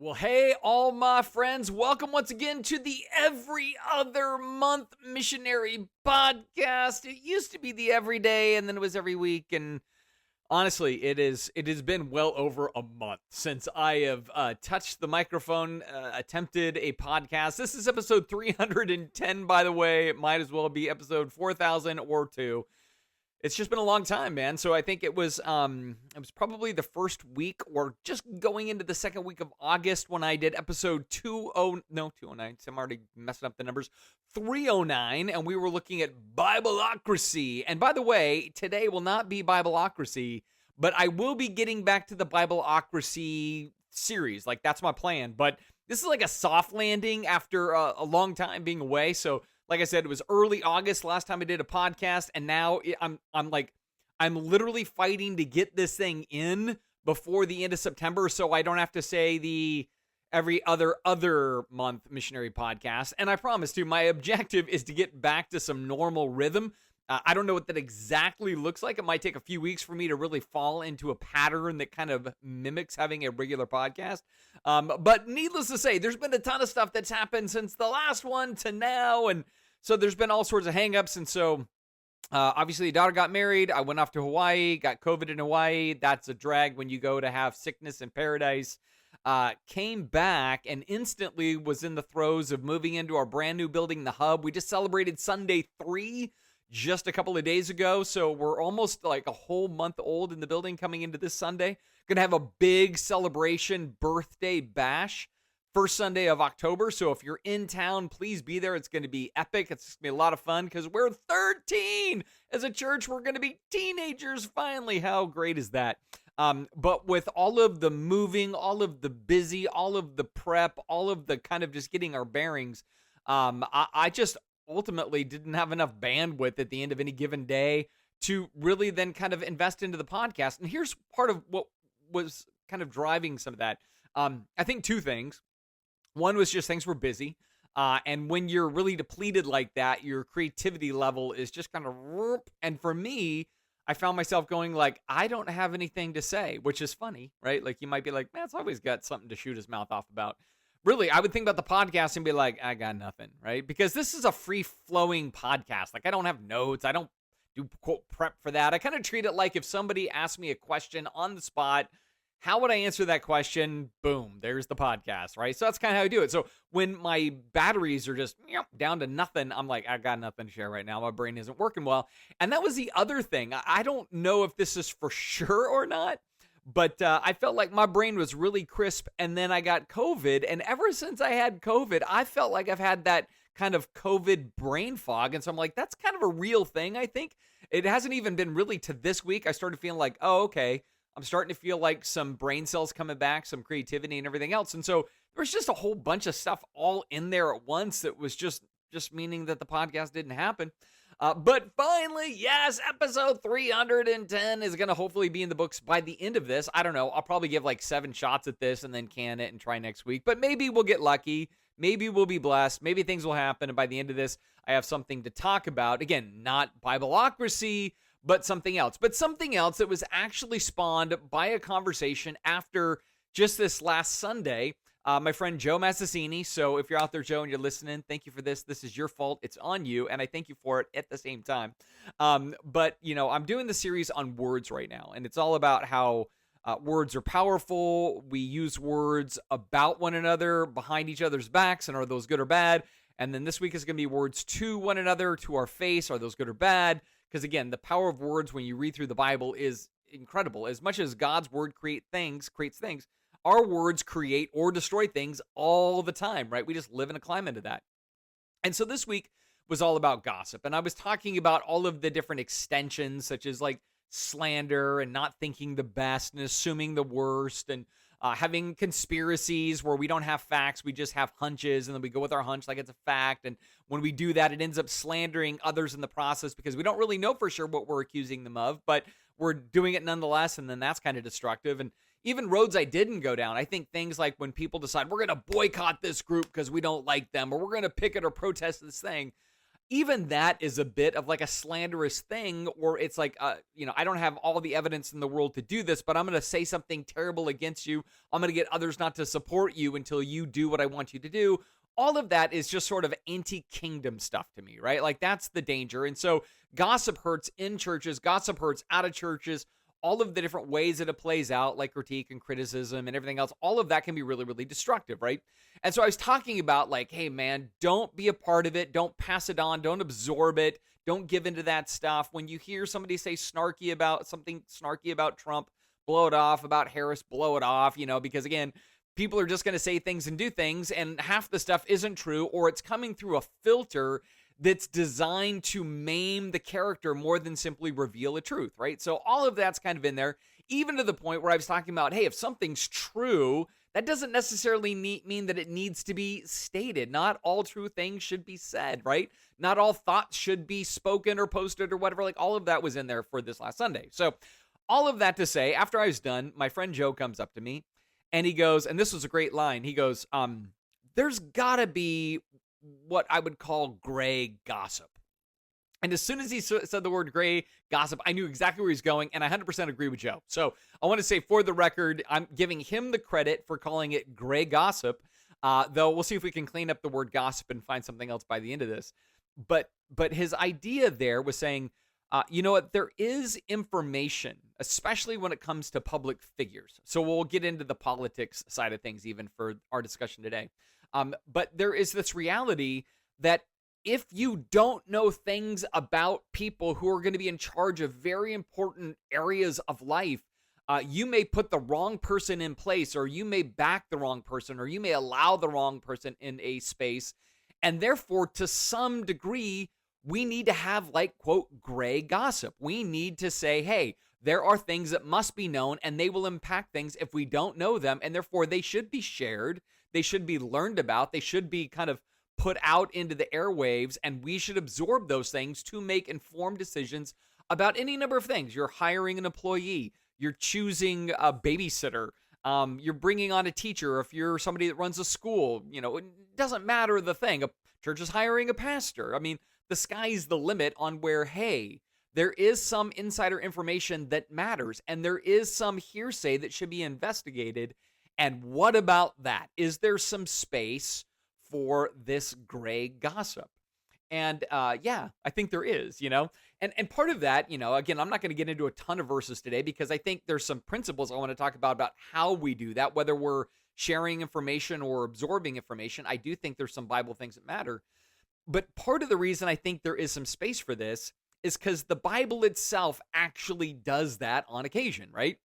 Well, hey, all my friends, welcome once again to the Every Other Month Missionary Podcast. It used to be the every day, and then it was every week, and honestly, it has been well over a month since I have touched the microphone, attempted a podcast. This is episode 310, by the way. It might as well be episode 4000 or 2. It's just been a long time, man. So I think it was probably the first week or just going into the second week of August when I did episode 209. So I'm already messing up the numbers. 309, and we were looking at Bibleocracy. And by the way, today will not be Bibleocracy, but I will be getting back to the Bibleocracy series. Like, that's my plan. But this is like a soft landing after a long time being away. So like I said, it was early August last time I did a podcast, and now I'm literally fighting to get this thing in before the end of September, so I don't have to say the every other month missionary podcast. And I promise to, my objective is to get back to some normal rhythm. I don't know what that exactly looks like. It might take a few weeks for me to really fall into a pattern that kind of mimics having a regular podcast. But needless to say, there's been a ton of stuff that's happened since the last one to now. And so there's been all sorts of hangups. And so obviously, daughter got married. I went off to Hawaii, got COVID in Hawaii. That's a drag when you go to have sickness in paradise. Came back and instantly was in the throes of moving into our brand new building, the Hub. We just celebrated Sunday 3 just a couple of days ago, so we're almost like a whole month old in the building coming into this Sunday. Gonna have a big celebration birthday bash first Sunday of October, so if you're in town, please be there. It's gonna be epic. It's gonna be a lot of fun because we're 13 as a church. We're gonna be teenagers finally. How great is that? But with all of the moving, all of the busy, all of the prep, all of the kind of just getting our bearings, I just ultimately didn't have enough bandwidth at the end of any given day to really then kind of invest into the podcast. And here's part of what was kind of driving some of that. I think two things. One was just things were busy. And when you're really depleted like that, your creativity level is just kind of, and for me, I found myself going like, I don't have anything to say, which is funny, right? Like you might be like, man, it's always got something to shoot his mouth off about. Really, I would think about the podcast and be like, I got nothing, right? Because this is a free-flowing podcast. Like, I don't have notes. I don't do, quote, prep for that. I kind of treat it like if somebody asked me a question on the spot, how would I answer that question? Boom, there's the podcast, right? So that's kind of how I do it. So when my batteries are just down to nothing, I'm like, I got nothing to share right now. My brain isn't working well. And that was the other thing. I don't know if this is for sure or not, but I felt like my brain was really crisp, and then I got COVID. And ever since I had COVID, I felt like I've had that kind of COVID brain fog. And so I'm like, that's kind of a real thing, I think. It hasn't even been really to this week. I started feeling like, oh, okay, I'm starting to feel like some brain cells coming back, some creativity and everything else. And so there was just a whole bunch of stuff all in there at once that was just meaning that the podcast didn't happen. But finally, yes, episode 310 is going to hopefully be in the books by the end of this. I don't know. I'll probably give like 7 shots at this and then can it and try next week. But maybe we'll get lucky. Maybe we'll be blessed. Maybe things will happen. And by the end of this, I have something to talk about. Again, not Bibleocracy, but something else. But something else that was actually spawned by a conversation after just this last Sunday. My friend Joe Massassini. So if you're out there, Joe, and you're listening, thank you for this. This is your fault. It's on you. And I thank you for it at the same time. But, you know, I'm doing the series on words right now. And it's all about how words are powerful. We use words about one another, behind each other's backs. And are those good or bad? And then this week is going to be words to one another, to our face. Are those good or bad? Because, again, the power of words when you read through the Bible is incredible. As much as God's word creates things, our words create or destroy things all the time, right? We just live in a climate of that. And so this week was all about gossip. And I was talking about all of the different extensions, such as like slander and not thinking the best and assuming the worst and having conspiracies where we don't have facts, we just have hunches, and then we go with our hunch like it's a fact. And when we do that, it ends up slandering others in the process because we don't really know for sure what we're accusing them of, but we're doing it nonetheless, and then that's kind of destructive. And even roads I didn't go down. I think things like when people decide we're going to boycott this group because we don't like them, or we're going to picket or protest this thing. even that is a bit of like a slanderous thing, or it's like, I don't have all the evidence in the world to do this, but I'm going to say something terrible against you. I'm going to get others not to support you until you do what I want you to do. All of that is just sort of anti-kingdom stuff to me, right? Like that's the danger. And so gossip hurts in churches, gossip hurts out of churches. All of the different ways that it plays out, like critique and criticism and everything else, all of that can be really, really destructive, right? And so I was talking about like, hey, man, don't be a part of it. Don't pass it on. Don't absorb it. Don't give into that stuff. When you hear somebody say snarky about Trump, blow it off. About Harris, blow it off, because again, people are just going to say things and do things, and half the stuff isn't true, or it's coming through a filter that's designed to maim the character more than simply reveal a truth, right? So all of that's kind of in there, even to the point where I was talking about, hey, if something's true, that doesn't necessarily mean that it needs to be stated. Not all true things should be said, right? Not all thoughts should be spoken or posted or whatever. Like all of that was in there for this last Sunday. So all of that to say, after I was done, my friend Joe comes up to me and he goes, and this was a great line. He goes, there's gotta be what I would call gray gossip. And as soon as he said the word gray gossip, I knew exactly where he's going, and I 100% agree with Joe. So I want to say, for the record, I'm giving him the credit for calling it gray gossip, though we'll see if we can clean up the word gossip and find something else by the end of this. But his idea there was saying, you know what, there is information, especially when it comes to public figures. So we'll get into the politics side of things even for our discussion today. But there is this reality that if you don't know things about people who are going to be in charge of very important areas of life, you may put the wrong person in place, or you may back the wrong person, or you may allow the wrong person in a space. And therefore, to some degree, we need to have like, quote, gray gossip. We need to say, hey, there are things that must be known, and they will impact things if we don't know them. And therefore, they should be shared. They should be learned about. They should be kind of put out into the airwaves, and we should absorb those things to make informed decisions about any number of things. You're hiring an employee. You're choosing a babysitter. You're bringing on a teacher. If you're somebody that runs a school, it doesn't matter the thing. A church is hiring a pastor. I mean, the sky's the limit on where, hey, there is some insider information that matters, and there is some hearsay that should be investigated. And what about that? Is there some space for this gray gossip? And yeah, I think there is, and part of that, again, I'm not going to get into a ton of verses today because I think there's some principles I want to talk about how we do that, whether we're sharing information or absorbing information. I do think there's some Bible things that matter. But part of the reason I think there is some space for this is because the Bible itself actually does that on occasion, right?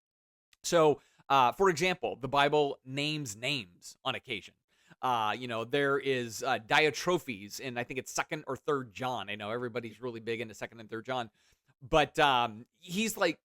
So, for example, the Bible names names on occasion. There is Diotrephes in, I think it's 2nd or 3rd John. I know everybody's really big into 2nd and 3rd John. But he's like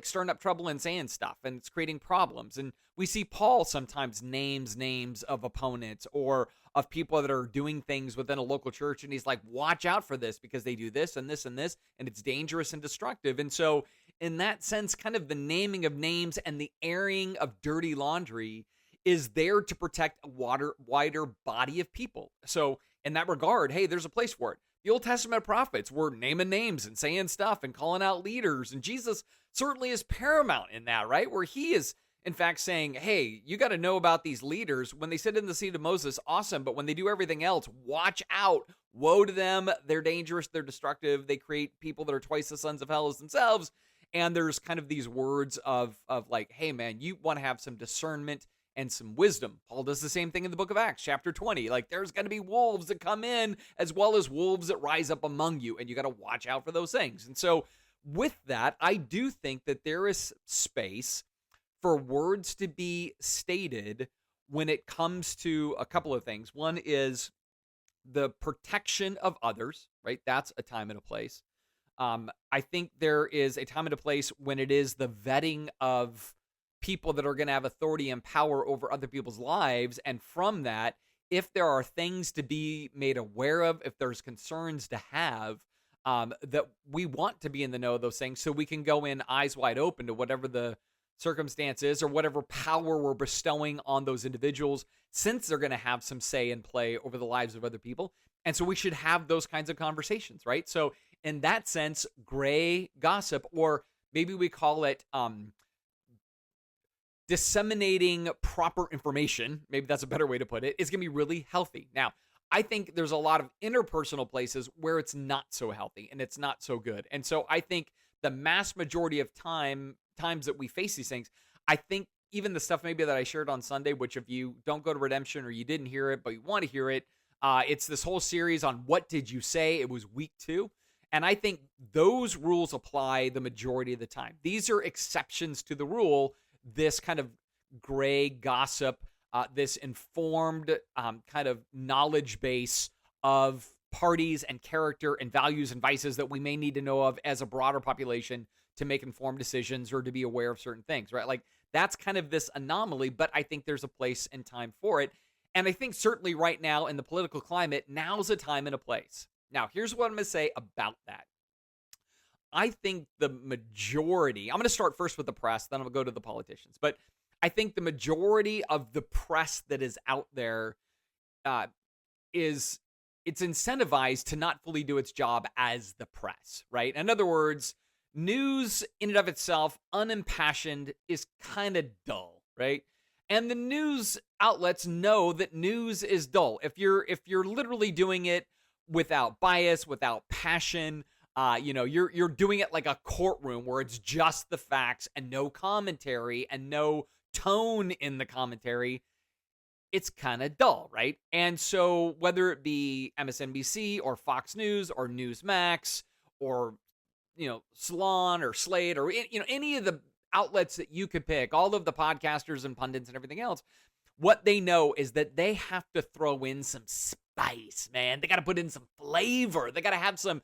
stirring up trouble and saying stuff, and it's creating problems. And we see Paul sometimes names of opponents or of people that are doing things within a local church, and he's like, watch out for this because they do this and this and this, and it's dangerous and destructive. And so in that sense, kind of the naming of names and the airing of dirty laundry is there to protect a wider body of people. So in that regard, hey, there's a place for it. The Old Testament prophets were naming names and saying stuff and calling out leaders. And Jesus certainly is paramount in that, right? Where he is, in fact, saying, hey, you got to know about these leaders. When they sit in the seat of Moses, awesome. But when they do everything else, watch out. Woe to them. They're dangerous. They're destructive. They create people that are twice the sons of hell as themselves. And there's kind of these words of like, hey, man, you want to have some discernment and some wisdom. Paul does the same thing in the book of Acts, chapter 20. Like, there's going to be wolves that come in as well as wolves that rise up among you, and you got to watch out for those things. And so with that, I do think that there is space for words to be stated when it comes to a couple of things. One is the protection of others, right? That's a time and a place. I think there is a time and a place when it is the vetting of people that are going to have authority and power over other people's lives. And from that, if there are things to be made aware of, if there's concerns to have, that we want to be in the know of those things so we can go in eyes wide open to whatever the circumstances or whatever power we're bestowing on those individuals, since they're going to have some say and play over the lives of other people. And so we should have those kinds of conversations, right? So in that sense, gray gossip, or maybe we call it disseminating proper information, maybe that's a better way to put it, is going to be really healthy. Now, I think there's a lot of interpersonal places where it's not so healthy and it's not so good. And so I think the mass majority of times that we face these things, I think even the stuff maybe that I shared on Sunday, which if you don't go to Redemption or you didn't hear it, but you want to hear it, it's this whole series on what did you say? It was week 2. And I think those rules apply the majority of the time. These are exceptions to the rule, this kind of gray gossip, this informed kind of knowledge base of parties and character and values and vices that we may need to know of as a broader population to make informed decisions or to be aware of certain things, right? Like that's kind of this anomaly, but I think there's a place and time for it. And I think certainly right now in the political climate, now's a time and a place. Now, here's what I'm going to say about that. I think the majority, I'm going to start first with the press, then I'll go to the politicians. But I think the majority of the press that is out there it's incentivized to not fully do its job as the press, right? In other words, news in and of itself, unimpassioned, is kind of dull, right? And the news outlets know that news is dull. If you're literally doing it without bias, without passion, you're doing it like a courtroom where it's just the facts and no commentary and no tone in the commentary, it's kind of dull, right? And so whether it be MSNBC or Fox News or Newsmax or, Salon or Slate or, any of the outlets that you could pick, all of the podcasters and pundits and everything else, what they know is that they have to throw in some spice, man. They got to put in some flavor. They got to have some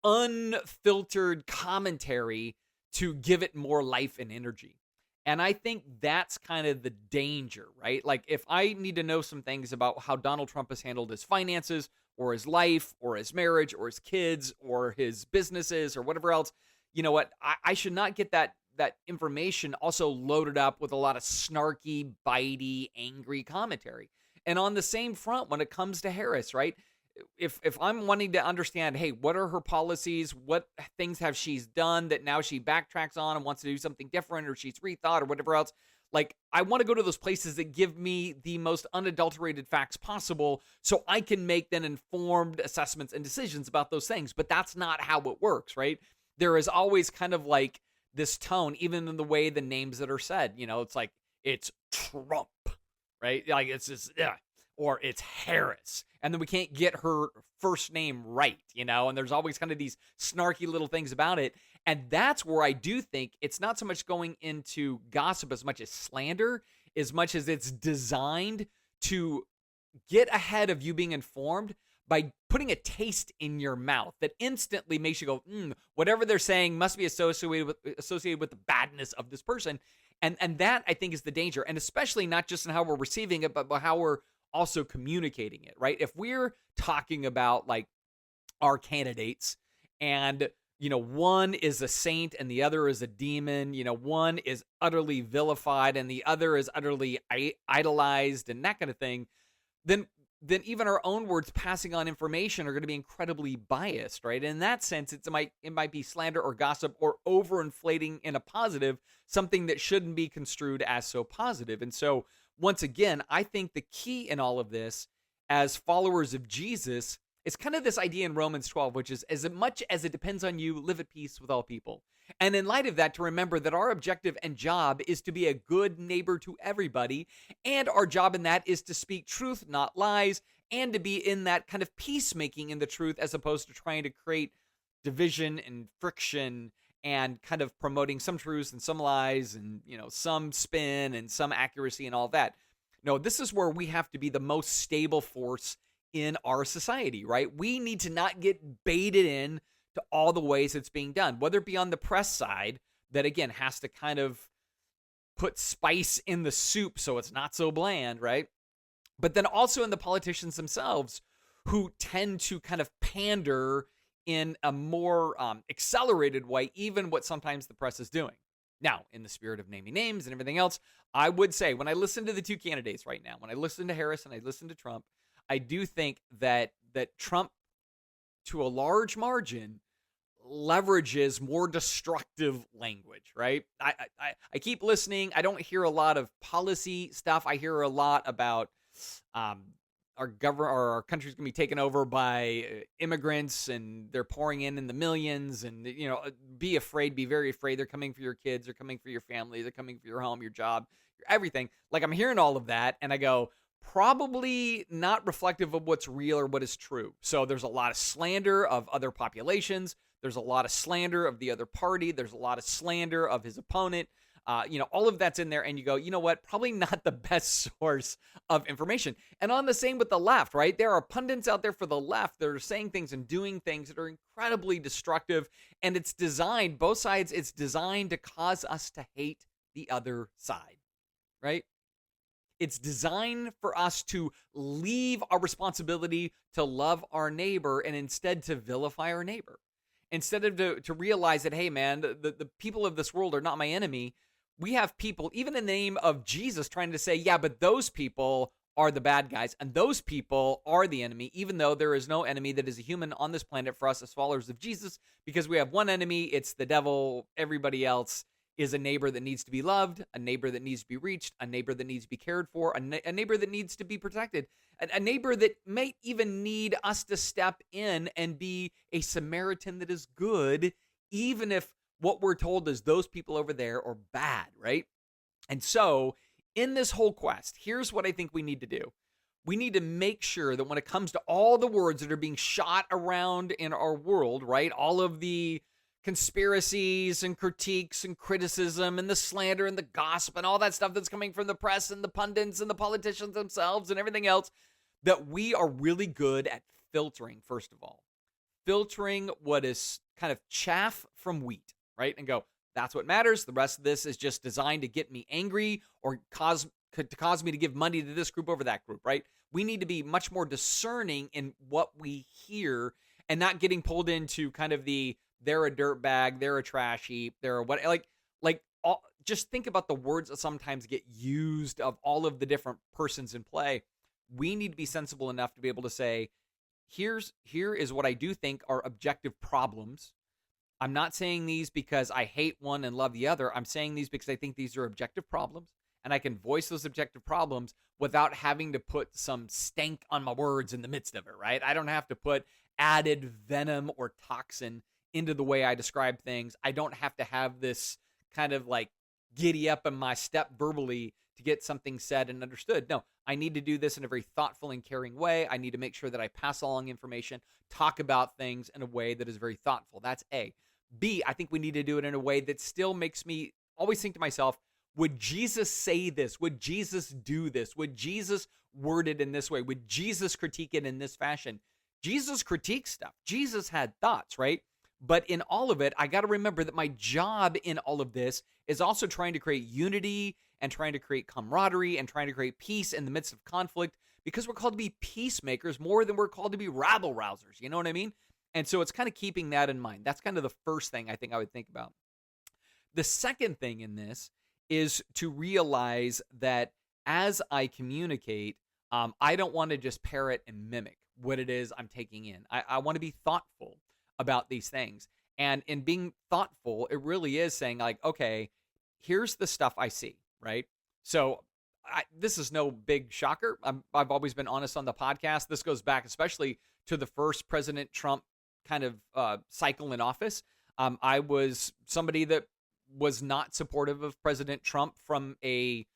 unfiltered commentary to give it more life and energy. And I think that's kind of the danger, right? Like if I need to know some things about how Donald Trump has handled his finances or his life or his marriage or his kids or his businesses or whatever else, you know what? I should not get that information also loaded up with a lot of snarky, bitey, angry commentary. And on the same front, when it comes to Harris, right? If I'm wanting to understand, hey, what are her policies? What things have she's done that now she backtracks on and wants to do something different, or she's rethought or whatever else? Like, I want to go to those places that give me the most unadulterated facts possible so I can make then informed assessments and decisions about those things. But that's not how it works, right? There is always kind of like this tone, even in the way the names that are said, it's like, it's Trump, right? Like it's just, or it's Harris. And then we can't get her first name right, and there's always kind of these snarky little things about it. And that's where I do think it's not so much going into gossip as much as slander, as much as it's designed to get ahead of you being informed by putting a taste in your mouth that instantly makes you go, whatever they're saying must be associated with the badness of this person. And that, I think, is the danger. And especially not just in how we're receiving it, but how we're also communicating it, right? If we're talking about like our candidates and, one is a saint and the other is a demon, one is utterly vilified and the other is utterly idolized and that kind of thing, then even our own words passing on information are going to be incredibly biased, right? In that sense, it might be slander or gossip or overinflating in a positive, something that shouldn't be construed as so positive. And so, once again, I think the key in all of this, as followers of Jesus, is kind of this idea in Romans 12, which is, as much as it depends on you, live at peace with all people. And in light of that, to remember that our objective and job is to be a good neighbor to everybody. And our job in that is to speak truth, not lies, and to be in that kind of peacemaking in the truth, as opposed to trying to create division and friction and kind of promoting some truths and some lies and, some spin and some accuracy and all that. No, this is where we have to be the most stable force in our society, right? We need to not get baited in to all the ways it's being done, whether it be on the press side that, again, has to kind of put spice in the soup so it's not so bland, right? But then also in the politicians themselves, who tend to kind of pander in a more accelerated way, even what sometimes the press is doing. Now, in the spirit of naming names and everything else, I would say when I listen to the two candidates right now, when I listen to Harris and I listen to Trump, I do think that Trump, to a large margin, leverages more destructive language, right? I keep listening. I don't hear a lot of policy stuff. I hear a lot about our country's gonna be taken over by immigrants, and they're pouring in the millions, and be afraid, be very afraid. They're coming for your kids, they're coming for your family, they're coming for your home, your job, your everything. Like, I'm hearing all of that, and I go, probably not reflective of what's real or what is true. So there's a lot of slander of other populations. There's a lot of slander of the other party. There's a lot of slander of his opponent. All of that's in there, and you go, you know what? Probably not the best source of information. And on the same with the left, right? There are pundits out there for the left that are saying things and doing things that are incredibly destructive, and it's designed, both sides, it's designed to cause us to hate the other side, right? It's designed for us to leave our responsibility to love our neighbor and instead to vilify our neighbor. Instead of to realize that, hey, man, the people of this world are not my enemy. We have people, even in the name of Jesus, trying to say, yeah, but those people are the bad guys, and those people are the enemy, even though there is no enemy that is a human on this planet for us as followers of Jesus, because we have one enemy, it's the devil. Everybody else is a neighbor that needs to be loved, a neighbor that needs to be reached, a neighbor that needs to be cared for, a neighbor that needs to be protected, a neighbor that may even need us to step in and be a Samaritan that is good, even if what we're told is those people over there are bad, right? And so in this whole quest, here's what I think we need to do. We need to make sure that when it comes to all the words that are being shot around in our world, right, all of the conspiracies and critiques and criticism and the slander and the gossip and all that stuff that's coming from the press and the pundits and the politicians themselves and everything else, that we are really good at filtering, first of all. Filtering what is kind of chaff from wheat, right? And go, that's what matters. The rest of this is just designed to get me angry or cause me to give money to this group over that group, right? We need to be much more discerning in what we hear and not getting pulled into kind of the they're a dirtbag, they're a trash heap, they're a what, just think about the words that sometimes get used of all of the different persons in play. We need to be sensible enough to be able to say, here is what I do think are objective problems. I'm not saying these because I hate one and love the other. I'm saying these because I think these are objective problems, and I can voice those objective problems without having to put some stank on my words in the midst of it, right? I don't have to put added venom or toxin into the way I describe things. I don't have to have this kind of like giddy up in my step verbally to get something said and understood. No, I need to do this in a very thoughtful and caring way. I need to make sure that I pass along information, talk about things in a way that is very thoughtful. That's A. B, I think we need to do it in a way that still makes me always think to myself, would Jesus say this? Would Jesus do this? Would Jesus word it in this way? Would Jesus critique it in this fashion? Jesus critiqued stuff. Jesus had thoughts, right? But in all of it, I got to remember that my job in all of this is also trying to create unity and trying to create camaraderie and trying to create peace in the midst of conflict, because we're called to be peacemakers more than we're called to be rabble rousers. You know what I mean? And so it's kind of keeping that in mind. That's kind of the first thing I think I would think about. The second thing in this is to realize that as I communicate, I don't want to just parrot and mimic what it is I'm taking in. I want to be thoughtful about these things. And in being thoughtful, it really is saying like, okay, here's the stuff I see, right? So this is no big shocker. I've always been honest on the podcast. This goes back especially to the first President Trump kind of cycle in office. I was somebody that was not supportive of President Trump from a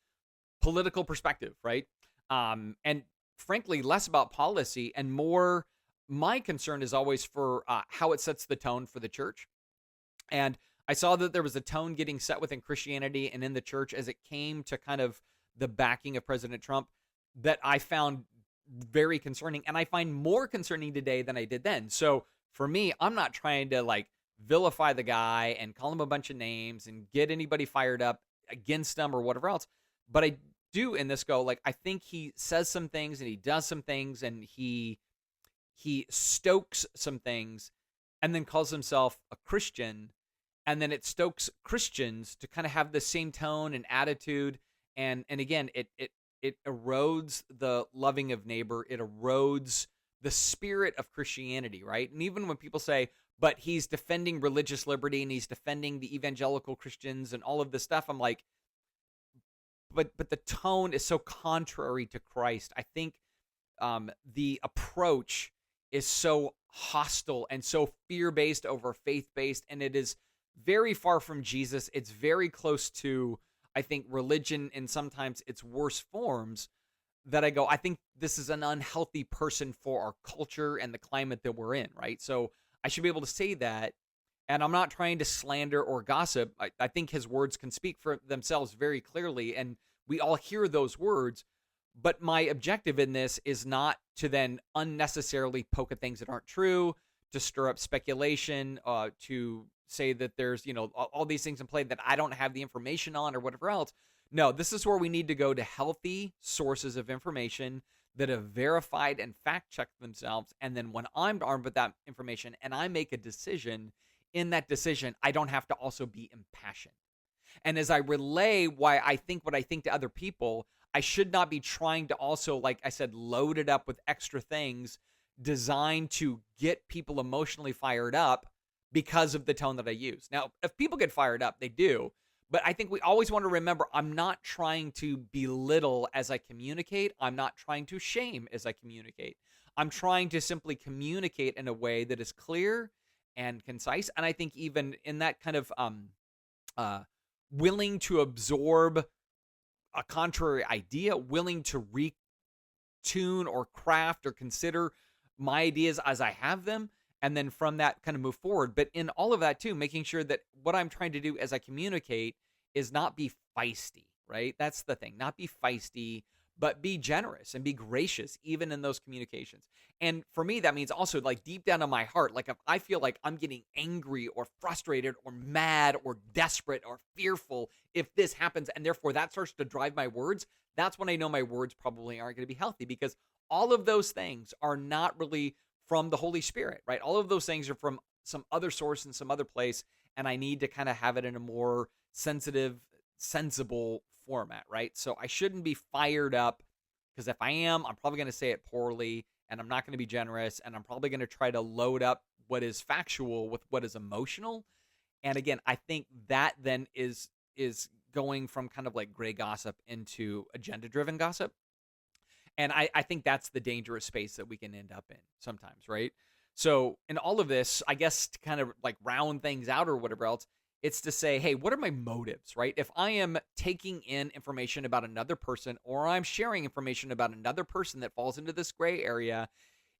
political perspective, right? And frankly, less about policy and more, my concern is always for how it sets the tone for the church. And I saw that there was a tone getting set within Christianity and in the church as it came to kind of the backing of President Trump that I found very concerning, and I find more concerning today than I did then. So for me, I'm not trying to like vilify the guy and call him a bunch of names and get anybody fired up against him or whatever else. But I do in this go, like, I think he says some things and he does some things and he stokes some things and then calls himself a Christian, and then it stokes Christians to kind of have the same tone and attitude, and again, it erodes the loving of neighbor. It erodes the spirit of Christianity, right? And even when people say, but he's defending religious liberty and he's defending the evangelical Christians and all of this stuff, I'm like, but the tone is so contrary to Christ. I think the approach is so hostile and so fear-based over faith-based, and it is very far from Jesus. It's very close to, I think, religion in sometimes its worst forms, that I go, I think this is an unhealthy person for our culture and the climate that we're in, right? So I should be able to say that, and I'm not trying to slander or gossip. I think his words can speak for themselves very clearly, and we all hear those words. But my objective in this is not to then unnecessarily poke at things that aren't true, to stir up speculation, to say that there's, all these things in play that I don't have the information on or whatever else. No, this is where we need to go to healthy sources of information that have verified and fact-checked themselves. And then when I'm armed with that information and I make a decision, in that decision, I don't have to also be impassioned. And as I relay why I think what I think to other people, I should not be trying to also, like I said, load it up with extra things designed to get people emotionally fired up because of the tone that I use. Now, if people get fired up, they do. But I think we always want to remember, I'm not trying to belittle as I communicate. I'm not trying to shame as I communicate. I'm trying to simply communicate in a way that is clear and concise. And I think even in that kind of willing to absorb a contrary idea, willing to retune or craft or consider my ideas as I have them, and then from that kind of move forward. But in all of that too, making sure that what I'm trying to do as I communicate is not be feisty, right? That's the thing, not be feisty, but be generous and be gracious even in those communications. And for me, that means also, like, deep down in my heart, like if I feel like I'm getting angry or frustrated or mad or desperate or fearful if this happens, and therefore that starts to drive my words, that's when I know my words probably aren't going to be healthy, because all of those things are not really from the Holy Spirit, right? All of those things are from some other source in some other place, and I need to kind of have it in a more sensitive, sensible format, right? So I shouldn't be fired up, because if I am, I'm probably going to say it poorly, and I'm not going to be generous, and I'm probably going to try to load up what is factual with what is emotional. And again, I think that then is going from kind of like gray gossip into agenda-driven gossip. And I think that's the dangerous space that we can end up in sometimes, right? So in all of this, I guess to kind of like round things out or whatever else, it's to say, hey, what are my motives, right? If I am taking in information about another person, or I'm sharing information about another person that falls into this gray area,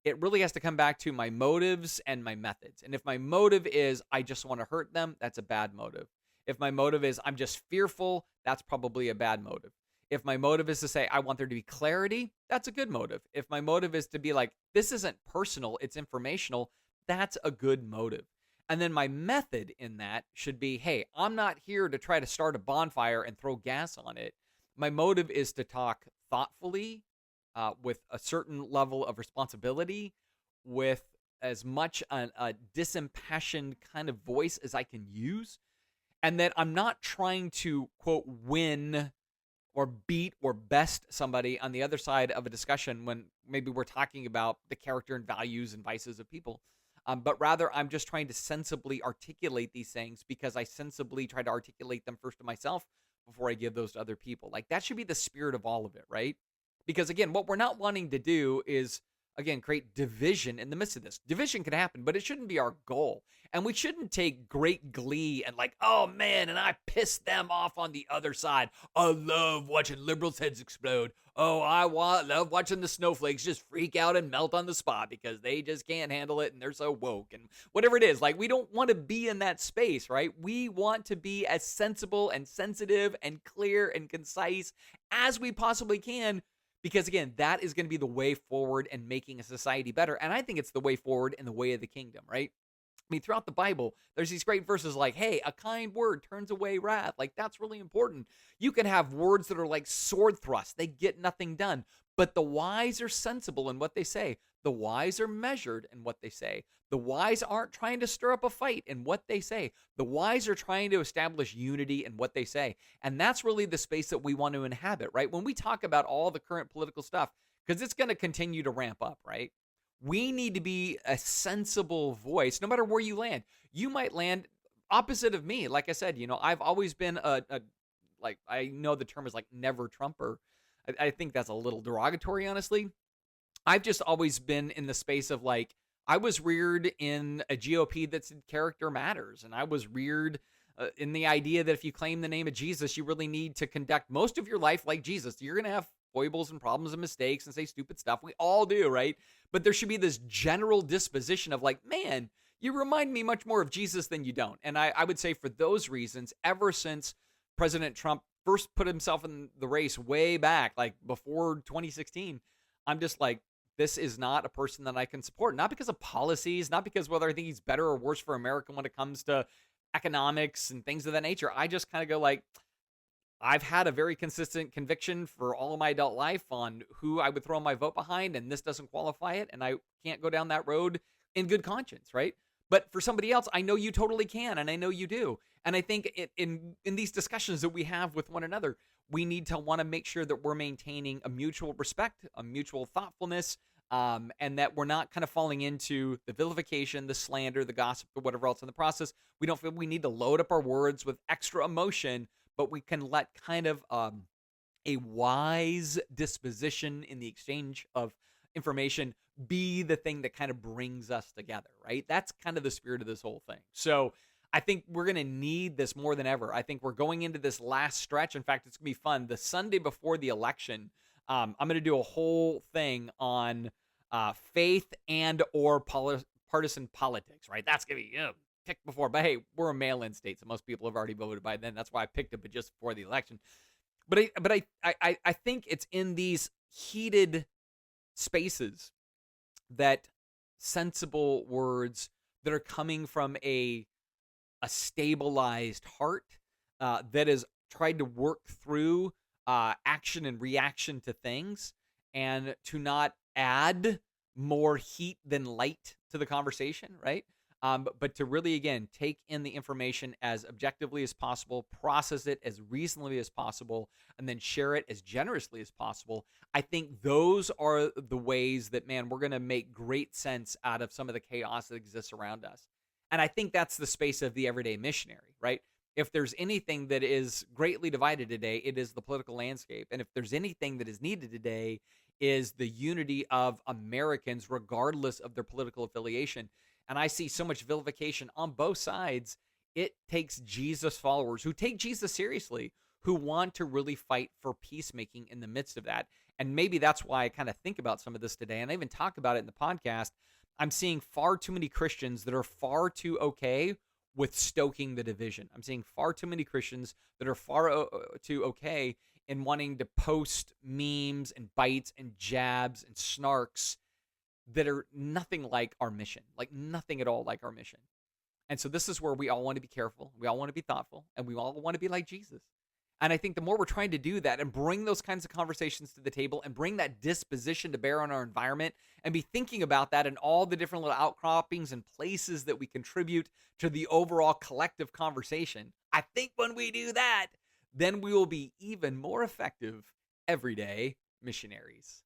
it really has to come back to my motives and my methods. And if my motive is I just want to hurt them, that's a bad motive. If my motive is I'm just fearful, that's probably a bad motive. If my motive is to say I want there to be clarity, that's a good motive. If my motive is to be like, this isn't personal, it's informational, that's a good motive. And then my method in that should be, hey, I'm not here to try to start a bonfire and throw gas on it. My motive is to talk thoughtfully, with a certain level of responsibility, with as much a disimpassioned kind of voice as I can use. And that I'm not trying to, quote, win or beat or best somebody on the other side of a discussion when maybe we're talking about the character and values and vices of people. But rather, I'm just trying to sensibly articulate these things, because I sensibly try to articulate them first to myself before I give those to other people. Like, that should be the spirit of all of it, right? Because again, what we're not wanting to do is, again, create division in the midst of this. Division can happen, but it shouldn't be our goal. And we shouldn't take great glee and like, oh man, and I pissed them off on the other side. I love watching liberals' heads explode. Oh, love watching the snowflakes just freak out and melt on the spot because they just can't handle it and they're so woke and whatever it is. Like, we don't want to be in that space, right? We want to be as sensible and sensitive and clear and concise as we possibly can, because again, that is going to be the way forward and making a society better. And I think it's the way forward in the way of the kingdom, right? I mean, throughout the Bible, there's these great verses like, hey, a kind word turns away wrath. Like, that's really important. You can have words that are like sword thrusts. They get nothing done. But the wise are sensible in what they say. The wise are measured in what they say. The wise aren't trying to stir up a fight in what they say. The wise are trying to establish unity in what they say. And that's really the space that we want to inhabit, right? When we talk about all the current political stuff, because it's going to continue to ramp up, right? We need to be a sensible voice no matter where you land. You might land opposite of me. Like I said, I've always been like, I know the term is like never Trumper. I think that's a little derogatory, honestly. I've just always been in the space of like, I was reared in a GOP that said character matters. And I was reared in the idea that if you claim the name of Jesus, you really need to conduct most of your life like Jesus. You're going to have foibles and problems and mistakes and say stupid stuff. We all do, right? But there should be this general disposition of like, man, you remind me much more of Jesus than you don't. And I would say for those reasons, ever since President Trump first put himself in the race way back, like before 2016, I'm just like, this is not a person that I can support. Not because of policies, not because whether I think he's better or worse for America when it comes to economics and things of that nature. I just kind of go like, I've had a very consistent conviction for all of my adult life on who I would throw my vote behind, and this doesn't qualify it, and I can't go down that road in good conscience, right? But for somebody else, I know you totally can, and I know you do. And I think in these discussions that we have with one another, we need to want to make sure that we're maintaining a mutual respect, a mutual thoughtfulness, and that we're not kind of falling into the vilification, the slander, the gossip, or whatever else in the process. We don't feel we need to load up our words with extra emotion, but we can let kind of a wise disposition in the exchange of information be the thing that kind of brings us together, right? That's kind of the spirit of this whole thing. So I think we're going to need this more than ever. I think we're going into this last stretch. In fact, it's going to be fun. The Sunday before the election, I'm going to do a whole thing on faith and or partisan politics, right? That's going to be picked before. But hey, we're a mail-in state, so most people have already voted by then. That's why I picked it, but just before the election. But I think it's in these heated spaces that sensible words that are coming from a stabilized heart that has tried to work through action and reaction to things and to not add more heat than light to the conversation, right? But to really, again, take in the information as objectively as possible, process it as reasonably as possible, and then share it as generously as possible. I think those are the ways that, man, we're going to make great sense out of some of the chaos that exists around us. And I think that's the space of the everyday missionary, right? If there's anything that is greatly divided today, it is the political landscape. And if there's anything that is needed today, is the unity of Americans, regardless of their political affiliation. And I see so much vilification on both sides. It takes Jesus followers who take Jesus seriously, who want to really fight for peacemaking in the midst of that. And maybe that's why I kind of think about some of this today. And I even talk about it in the podcast. I'm seeing far too many Christians that are far too okay with stoking the division. I'm seeing far too many Christians that are far too okay in wanting to post memes and bites and jabs and snarks that are nothing like our mission, like nothing at all like our mission. And so this is where we all want to be careful. We all want to be thoughtful, and we all want to be like Jesus. And I think the more we're trying to do that and bring those kinds of conversations to the table and bring that disposition to bear on our environment and be thinking about that and all the different little outcroppings and places that we contribute to the overall collective conversation, I think when we do that, then we will be even more effective everyday missionaries.